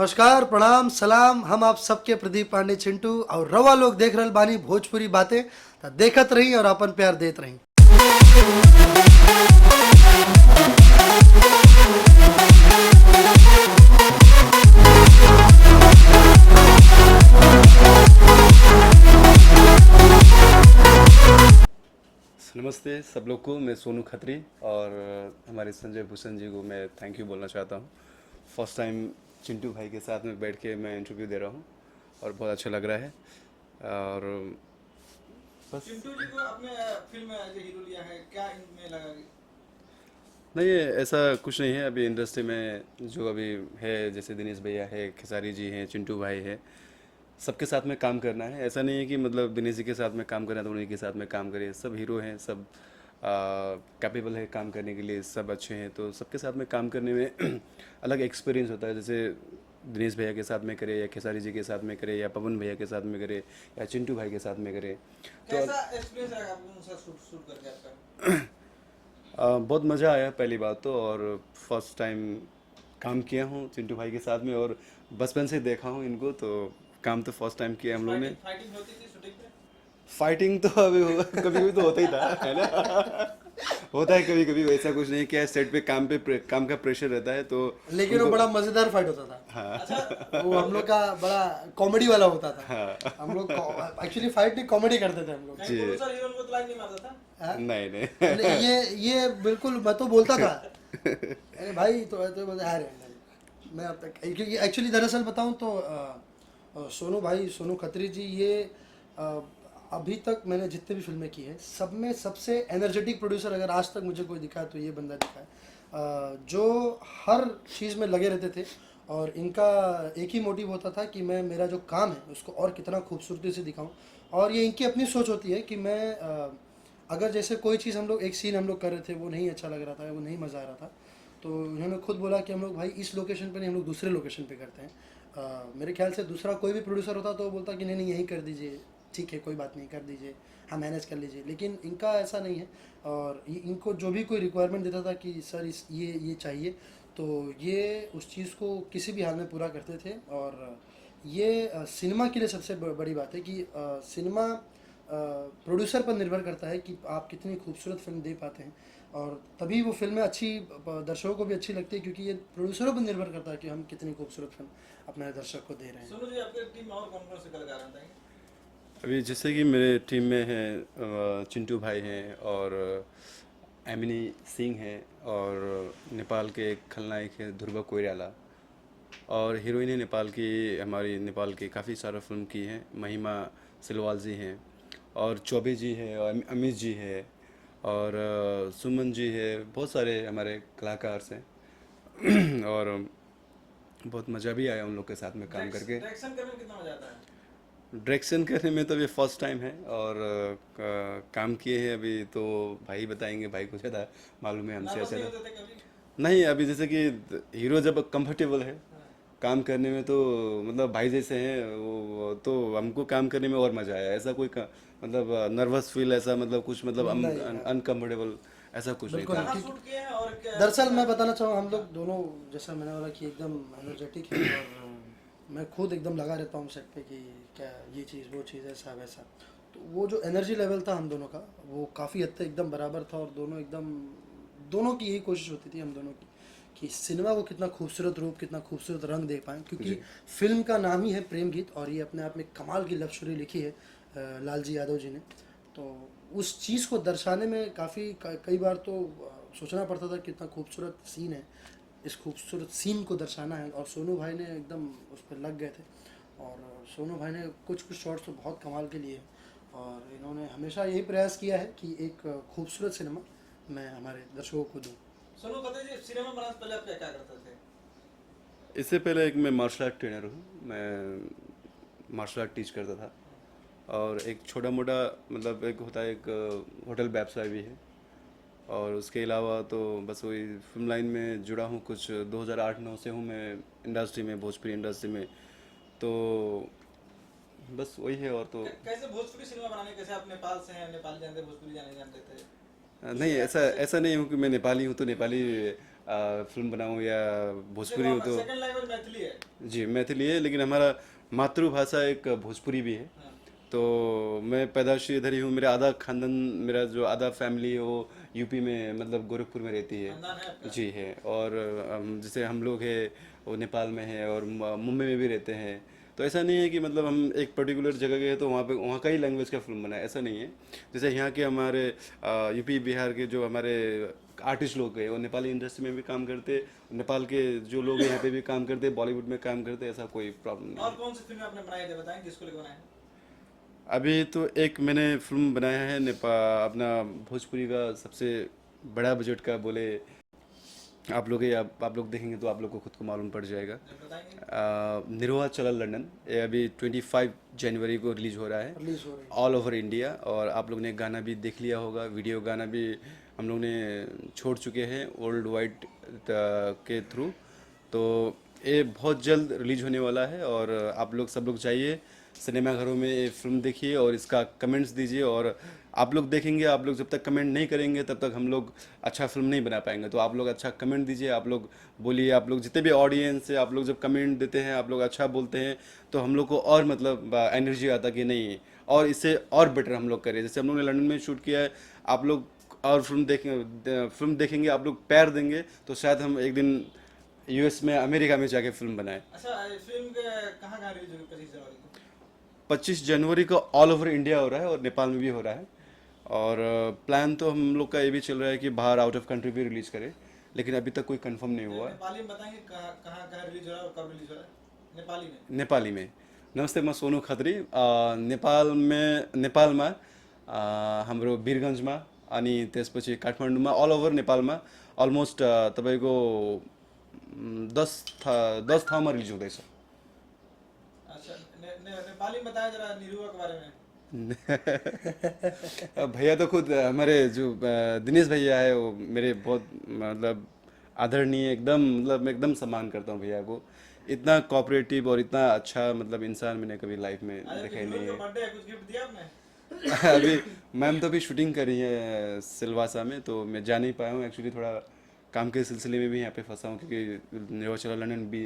नमस्कार, प्रणाम, सलाम। हम आप सबके प्रदीप पांडे चिंटू और रवा लोग देख रहल बानी भोजपुरी बातें। त देखत रही और अपन प्यार देत रही। नमस्ते सब लोग को। मैं सोनू खत्री और हमारे संजय भूषण जी को मैं थैंक यू बोलना चाहता हूँ। फर्स्ट टाइम चिंटू भाई के साथ में बैठ के मैं इंटरव्यू दे रहा हूँ और बहुत अच्छा लग रहा है। और बस चिंटू जी को आपने फिल्म में एज ए हीरो लिया है, क्या इनमें लगा कि नहीं, ऐसा कुछ नहीं है। अभी इंडस्ट्री में जो अभी है, जैसे दिनेश भैया है, खेसारी जी हैं, चिंटू भाई है, सबके साथ में काम करना है। ऐसा नहीं है कि मतलब दिनेश जी के साथ में काम करना है तो उन्हीं के साथ में काम करिए। सब हीरो हैं, सब कैपेबल है काम करने के लिए, सब अच्छे हैं, तो सबके साथ में काम करने में अलग एक्सपीरियंस होता है। जैसे दिनेश भैया के साथ में करे या खेसारी जी के साथ में करे या पवन भैया के साथ में करे या चिंटू भाई के साथ में करे तो कैसा एक्सपीरियंस रहा आपको उनसे शूट करके आपका? बहुत मज़ा आया पहली बात तो। और फर्स्ट टाइम काम किया हूँ चिंटू भाई के साथ में और बचपन से देखा हूँ इनको, तो काम तो फर्स्ट टाइम किया हम लोग ने। फाइटिंग होती थी शूटिंग पे? फाइटिंग तो अभी कभी कभी तो होता ही था, है ना। होता है कभी कभी, वैसा कुछ नहीं। क्या सेट पे काम का प्रेशर रहता है तो लेकिन वो बड़ा मजेदार फाइट होता था। अच्छा, वो हम लोग का बड़ा कॉमेडी वाला होता था। हम लोग एक्चुअली फाइट नहीं, कॉमेडी करते थे हम लोग। नहीं प्रोड्यूसर हीरो उनको तो लाइन नहीं मारता था? हाँ? नहीं नहीं। ये बिल्कुल मैं तो बोलता था, अरे भाई तो बोलते अरे नहीं। मैं अब तक क्योंकि एक्चुअली दरअसल बताऊं तो सोनू भाई, सोनू खत्री जी, ये अ, अभी तक मैंने जितने भी फिल्में की है सब में सबसे एनर्जेटिक प्रोड्यूसर अगर आज तक मुझे कोई दिखा है तो ये बंदा दिखा है। जो हर चीज़ में लगे रहते थे और इनका एक ही मोटिव होता था कि मैं मेरा जो काम है उसको और कितना खूबसूरती से दिखाऊं। और ये इनकी अपनी सोच होती है कि मैं अगर जैसे कोई चीज़ हम लोग एक सीन हम लोग कर रहे थे, वो नहीं अच्छा लग रहा था, वो नहीं मज़ा आ रहा था, तो इन्होंने खुद बोला कि हम लोग भाई इस लोकेशन पे नहीं, हम लोग दूसरे लोकेशन पे करते हैं। मेरे ख्याल से दूसरा कोई भी प्रोड्यूसर होता तो वो बोलता कि नहीं नहीं यहीं कर दीजिए, ठीक है कोई बात नहीं, कर दीजिए, हाँ मैनेज कर लीजिए। लेकिन इनका ऐसा नहीं है। और इनको जो भी कोई रिक्वायरमेंट देता था कि सर इस ये चाहिए, तो ये उस चीज़ को किसी भी हाल में पूरा करते थे। और ये सिनेमा के लिए सबसे बड़ी बात है कि सिनेमा प्रोड्यूसर पर निर्भर करता है कि आप कितनी खूबसूरत फिल्म दे पाते हैं, और तभी वो फिल्में अच्छी दर्शकों को भी अच्छी लगती है, क्योंकि ये प्रोड्यूसरों पर निर्भर करता है कि हम कितनी खूबसूरत फिल्म अपने दर्शक को दे रहे हैं। सोनू जी आपके टीम में और कौन कौन से कलाकार हैं बताएंगे? अभी जैसे कि मेरे टीम में हैं चिंटू भाई हैं और एमिनी सिंह हैं और नेपाल के एक खलनायक है ध्रुव कोइराला, और हीरोइन है नेपाल की, हमारी नेपाल की काफ़ी सारा फिल्म की हैं, महिमा सिलवाल जी हैं और चौबे जी है और अमित जी है और सुमन जी है। बहुत सारे हमारे कलाकार हैं और बहुत मज़ा भी आया उन लोग के साथ में काम करके। डायरेक्शन करने में कितना मजा आता है? डायरेक्शन करने में तो अभी फर्स्ट टाइम है और काम किए हैं अभी, तो भाई बताएंगे, भाई को ज़्यादा मालूम है हमसे नर्वस नहीं अच्छा। होते थे कभी? नहीं, अभी जैसे कि हीरो जब कंफर्टेबल है हाँ। काम करने में तो मतलब भाई जैसे हैं वो, तो हमको काम करने में और मज़ा आया। ऐसा कोई मतलब नर्वस फील, ऐसा मतलब कुछ मतलब नहीं यार, अनकम्फर्टेबल ऐसा कुछ नहीं बिल्कुल था। नहीं। कहाँ शूट किए हैं और क्या? दरअसल मैं बताना चाहूँ, हम लोग दोनों जैसा मैंने बोला कि एकदम एनर्जेटिक है, और मैं खुद एकदम लगा रहता हूँ सेट पे कि क्या ये चीज़ वो चीज़ ऐसा वैसा। तो वो जो एनर्जी लेवल था हम दोनों का, वो काफ़ी हद तक एकदम बराबर था, और दोनों एकदम, दोनों की यही कोशिश होती थी हम दोनों की कि सिनेमा को कितना खूबसूरत रूप, कितना खूबसूरत रंग दे पाएँ, क्योंकि फिल्म का नाम ही है प्रेम गीत, और ये अपने आप में कमाल की लव स्टोरी लिखी है लालजी यादव जी ने। तो उस चीज़ को दर्शाने में काफ़ी कई बार तो सोचना पड़ता था कितना खूबसूरत सीन है, इस खूबसूरत सीन को दर्शाना है, और सोनू भाई ने एकदम उस पर लग गए थे। और सोनू भाई ने कुछ कुछ शॉट्स तो बहुत कमाल के लिए, और इन्होंने हमेशा यही प्रयास किया है कि एक खूबसूरत सिनेमा मैं हमारे दर्शकों को दूँ। सोनू कहते जी सिनेमा बनाने से पहले आप क्या क्या करते थे? इससे पहले एक मैं मार्शल आर्ट ट्रेनर हूँ। मैं मार्शल आर्ट टीच करता था और एक छोटा मोटा मतलब एक होता है, एक होटल व्यवसाय भी है, और उसके अलावा तो बस वही फिल्म लाइन में जुड़ा हूँ। कुछ 2008-9 से हूँ मैं इंडस्ट्री में, भोजपुरी इंडस्ट्री में, तो बस वही है। और तो कैसे भोजपुरी सिनेमा बनाने, कैसे आप नेपाल से हैं, नेपाली जानते, भोजपुरी जाने जानते थे? नहीं, ऐसा ऐसा नहीं हूँ कि मैं नेपाली हूँ तो नेपाली फिल्म बनाऊं या भोजपुरी हो तो सेकंड लैंग्वेज मैथिली है। जी मैथिली है, लेकिन हमारा मातृभाषा एक भोजपुरी भी है। हाँ। तो मैं पैदाइशी इधर ही हूँ, मेरा आधा खानदान, मेरा जो आधा फैमिली है वो यूपी में मतलब गोरखपुर में रहती है। खानदान है आपका? जी है। और जैसे हम लोग हैं वो नेपाल में है और मुंबई में भी रहते हैं। तो ऐसा नहीं है कि मतलब हम एक पर्टिकुलर जगह गए तो वहाँ का ही लैंग्वेज का फिल्म बना है, ऐसा नहीं है। जैसे यहाँ के हमारे यूपी बिहार के जो हमारे आर्टिस्ट लोग हैं वो नेपाली इंडस्ट्री में भी काम करते, नेपाल के जो लोग हैं यहाँ पे भी काम करते, बॉलीवुड में काम करते, ऐसा कोई प्रॉब्लम नहीं और है। कौन सी फिल्म आपने बनाई थे बताएं, किसको लेकर बनाए हैं? अभी तो एक मैंने फिल्म बनाया है अपना भोजपुरी का सबसे बड़ा बजट का बोले, आप लोग आप लोग देखेंगे तो आप लोग को खुद को मालूम पड़ जाएगा। जब बताएंगे। निरहुआ चला लंदन, ये अभी 25 जनवरी को रिलीज हो रहा है रिलीज हो रही ऑल ओवर इंडिया। और आप लोग ने गाना भी देख लिया होगा, वीडियो गाना भी हम लोग ने छोड़ चुके हैं वर्ल्ड वाइड के थ्रू। तो ये बहुत जल्द रिलीज होने वाला है और आप लोग सब लोग जाइए सिनेमाघरों में ये फिल्म देखिए और इसका कमेंट्स दीजिए। और आप लोग देखेंगे, आप लोग जब तक कमेंट नहीं करेंगे तब तक हम लोग अच्छा फिल्म नहीं बना पाएंगे। तो आप लोग अच्छा कमेंट दीजिए, आप लोग बोलिए, आप लोग जितने भी ऑडियंस है, आप लोग जब कमेंट देते हैं, आप लोग अच्छा बोलते हैं तो हम लोग को और मतलब एनर्जी आता कि नहीं और इससे और बेटर हम लोग करें। जैसे हम लोग ने लंदन में शूट किया है, आप लोग और फिल्म देखेंगे, आप लोग प्यार देंगे तो शायद हम एक दिन यूएस में, अमेरिका में जाके फिल्म बनाए। अच्छा, फिल्म के कहाँ कहाँ रिलीज होगी 25 जनवरी को? 25 जनवरी को ऑल ओवर इंडिया हो रहा है और नेपाल में भी हो रहा है। और प्लान तो हम लोग का ये भी चल रहा है कि बाहर आउट ऑफ कंट्री भी रिलीज करें, लेकिन अभी तक कोई कंफर्म नहीं हुआ है। नेपाली में बताएंगे कहाँ कहाँ कहाँ रिलीज हो रहा है और कब रिलीज हो रहा है नेपाली में? नेपाली में नमस्ते, म सोनू खत्री। नेपालमा हाम्रो वीरगन्जमा अनि त्यसपछि काठमाडौँमा अल ओभर नेपालमा अलमोस्ट तपाईँको 10 ठाउँमा रिलिज हुँदैछ। अच्छा, नेपाली में बताया जरा निरुआ के बारे में। भैया तो खुद हमारे जो दिनेश भैया है वो मेरे बहुत मतलब आदरणीय, एकदम मतलब मैं एकदम सम्मान करता हूँ भैया को। इतना कोऑपरेटिव और इतना अच्छा मतलब इंसान मैंने कभी लाइफ में देखा ही नहीं है। बर्थडे है, कुछ गिफ्ट दिया आपने? अभी मैम तो अभी शूटिंग कर रही है सिलवासा में, तो मैं जा नहीं पाया हूँ एक्चुअली, थोड़ा काम के सिलसिले में भी यहाँ पे फंसा हूँ क्योंकि निरहुआ चला लंदन भी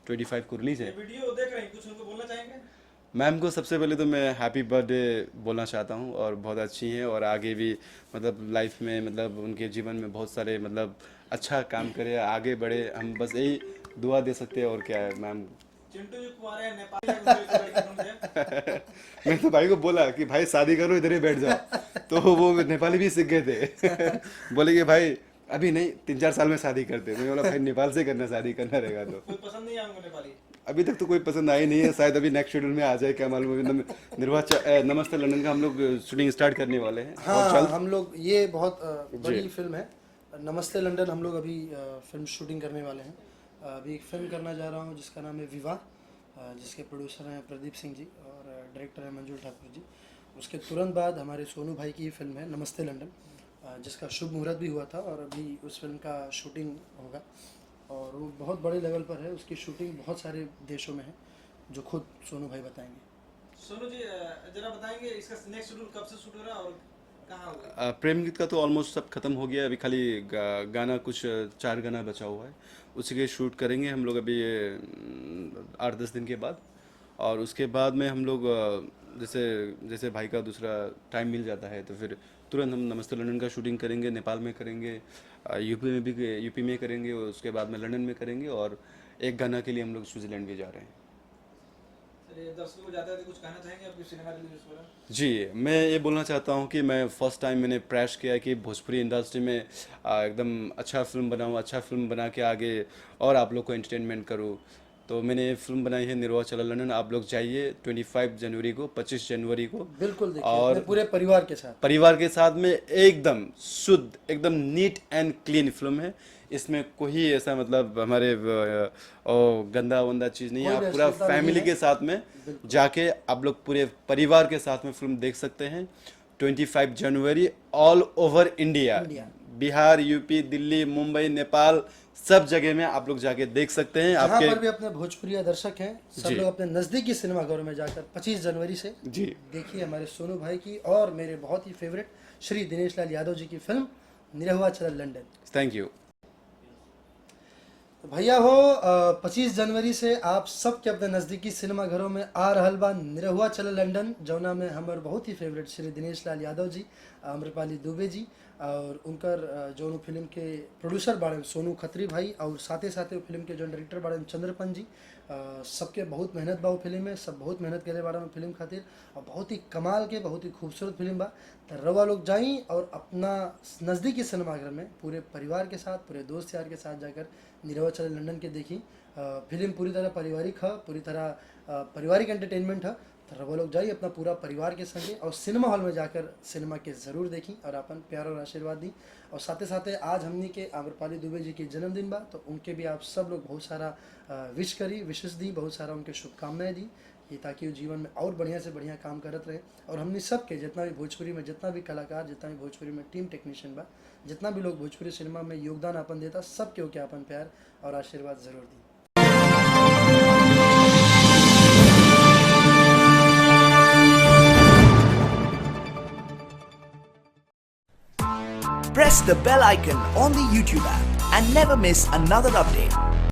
25 को रिलीज ये है। वीडियो देख रहे हैं, कुछ उनको बोलना चाहेंगे? मैम को सबसे पहले तो मैं हैप्पी बर्थडे बोलना चाहता हूँ और बहुत अच्छी हैं और आगे भी मतलब लाइफ में मतलब उनके जीवन में बहुत सारे मतलब अच्छा काम करे, आगे बढ़े, हम बस यही दुआ दे सकते हैं और क्या है मैम। चिंटू जी कुमार है, नेपाली है, कुछ लड़की ढूंढ दे। मैं तो भाई को बोला कि भाई शादी करो इधर ही बैठ जाओ, तो वो नेपाली भी सीख गए थे। बोले कि भाई अभी नहीं 3-4 साल में शादी करते। मैं बोला भाई नेपाल से करना, शादी करना रहेगा तो। कोई पसंद नहीं है उनको नेपाली? अभी तक तो कोई पसंद आई नहीं है, शायद अभी नेक्स्ट शेड्यूल में आ जाए, क्या मालूम। अभी नमस्ते लंदन का हम लोग शूटिंग स्टार्ट करने वाले हैं बहुत हाँ, जल्द। हम लोग ये बहुत बड़ी फिल्म है नमस्ते लंदन। हम लोग अभी फिल्म शूटिंग करने वाले हैं। अभी एक फिल्म करना जा रहा हूँ जिसका नाम है विवाह, जिसके प्रोड्यूसर हैं प्रदीप सिंह जी और डायरेक्टर है मंजुल ठाकुर जी। उसके तुरंत बाद हमारे सोनू भाई की फिल्म है नमस्ते लंदन, जिसका शुभ मुहूर्त भी हुआ था और अभी उस फिल्म का शूटिंग होगा और वो बहुत बड़े लेवल पर है। उसकी शूटिंग बहुत सारे देशों में है जो खुद सोनू भाई बताएंगे। सोनू जी जरा बताएंगे इसका नेक्स्ट शेड्यूल कब से शूट हो रहा है और कहाँ होगा? प्रेम गीत का तो ऑलमोस्ट सब खत्म हो गया, अभी खाली गाना कुछ 4 गाना बचा हुआ है, उसी के शूट करेंगे हम लोग अभी 8-10 दिन के बाद। और उसके बाद में हम लोग जैसे जैसे भाई का दूसरा टाइम मिल जाता है तो फिर तुरंत हम नमस्ते लंदन का शूटिंग करेंगे, नेपाल में करेंगे, यूपी में करेंगे, उसके बाद में लंदन में करेंगे और एक गाना के लिए हम लोग स्विट्ज़रलैंड भी जा रहे हैं। चलिए, दर्शकों को जाते हैं कुछ कहना चाहेंगे आपकी सिनेमा रिलीज हो रहा है? जी, मैं ये बोलना चाहता हूँ कि मैं फर्स्ट टाइम मैंने प्रयास किया कि भोजपुरी इंडस्ट्री में एकदम अच्छा फिल्म बनाऊँ, अच्छा फिल्म बना के आगे और आप लोग को एंटरटेनमेंट करूँ। तो मैंने ये फिल्म बनाई है निरहुआ चला लंदन। आप लोग जाइए 25 जनवरी को, 25 जनवरी को बिल्कुल देखिए और अपने पूरे परिवार के साथ। परिवार के साथ में एकदम शुद्ध, एकदम नीट एंड क्लीन फिल्म है। इसमें कोई ऐसा मतलब हमारे गंदा वंदा चीज़ नहीं है। कोई आप पूरा अश्लीलता नहीं फैमिली है। के साथ में जाके आप लोग पूरे परिवार के साथ में फिल्म देख सकते हैं। 25 जनवरी all over India, Bihar, UP, Delhi, Mumbai, Nepal, सब जगह में आप लोग जाके देख सकते हैं। जहाँ आपके पर भी अपने भोजपुरी दर्शक हैं सब जी। लोग अपने नज़दीकी सिनेमाघरों में जाकर 25 जनवरी से जी देखिए हमारे सोनू भाई की और मेरे बहुत ही फेवरेट श्री दिनेश लाल यादव जी की फिल्म निरहुआ चला लंदन। Thank you. तो भैया हो 25 जनवरी से आप सबके अपने नज़दीकी सिनेमा घरों में आ रहल बा निरहुआ चले लंदन, जौना में हमारे बहुत ही फेवरेट श्री दिनेश लाल यादव जी, अम्रपाली दुबे जी और उनकर जौन फिल्म के प्रोड्यूसर बाड़े सोनू खत्री भाई और साथे साथे वो फिल्म के जौन डायरेक्टर बाड़े चंद्रपन जी, सबके बहुत मेहनत बा वो फिल्म में, सब बहुत मेहनत करे बाड़े में फिल्म खातिर और बहुत ही कमाल के बहुत ही खूबसूरत फिल्म बा। तो रवा लोग जाई और अपना नज़दीकी सिनेमाघर में पूरे परिवार के साथ, पूरे दोस्त यार के साथ जाकर निरहुआ चले लंदन के देखी। फिल्म पूरी तरह पारिवारिक है, पूरी तरह पारिवारिक एंटरटेनमेंट है। तो रवा लोग जाइए अपना पूरा परिवार के संगे और सिनेमा हॉल में जाकर सिनेमा के ज़रूर देखी और अपन प्यार और आशीर्वाद दी। और साथे साथे आज हमनी के आम्रपाली दुबे जी के जन्मदिन बा, तो उनके भी आप सब लोग बहुत सारा विश करी, विशेष दी, बहुत सारा उनके शुभकामनाएं दी, ये ताकि वो जीवन में और बढ़िया से बढ़िया काम करत रहे। और हमने सब के जितना भी भोजपुरी में जितना भी कलाकार, जितना भी भोजपुरी में टीम टेक्नीशियन बा, जितना भी लोग भोजपुरी सिनेमा में योगदान अपन देता, सब के ओके अपन प्यार और आशीर्वाद ज़रूर दी। Press the bell icon on the YouTube app and never miss another update.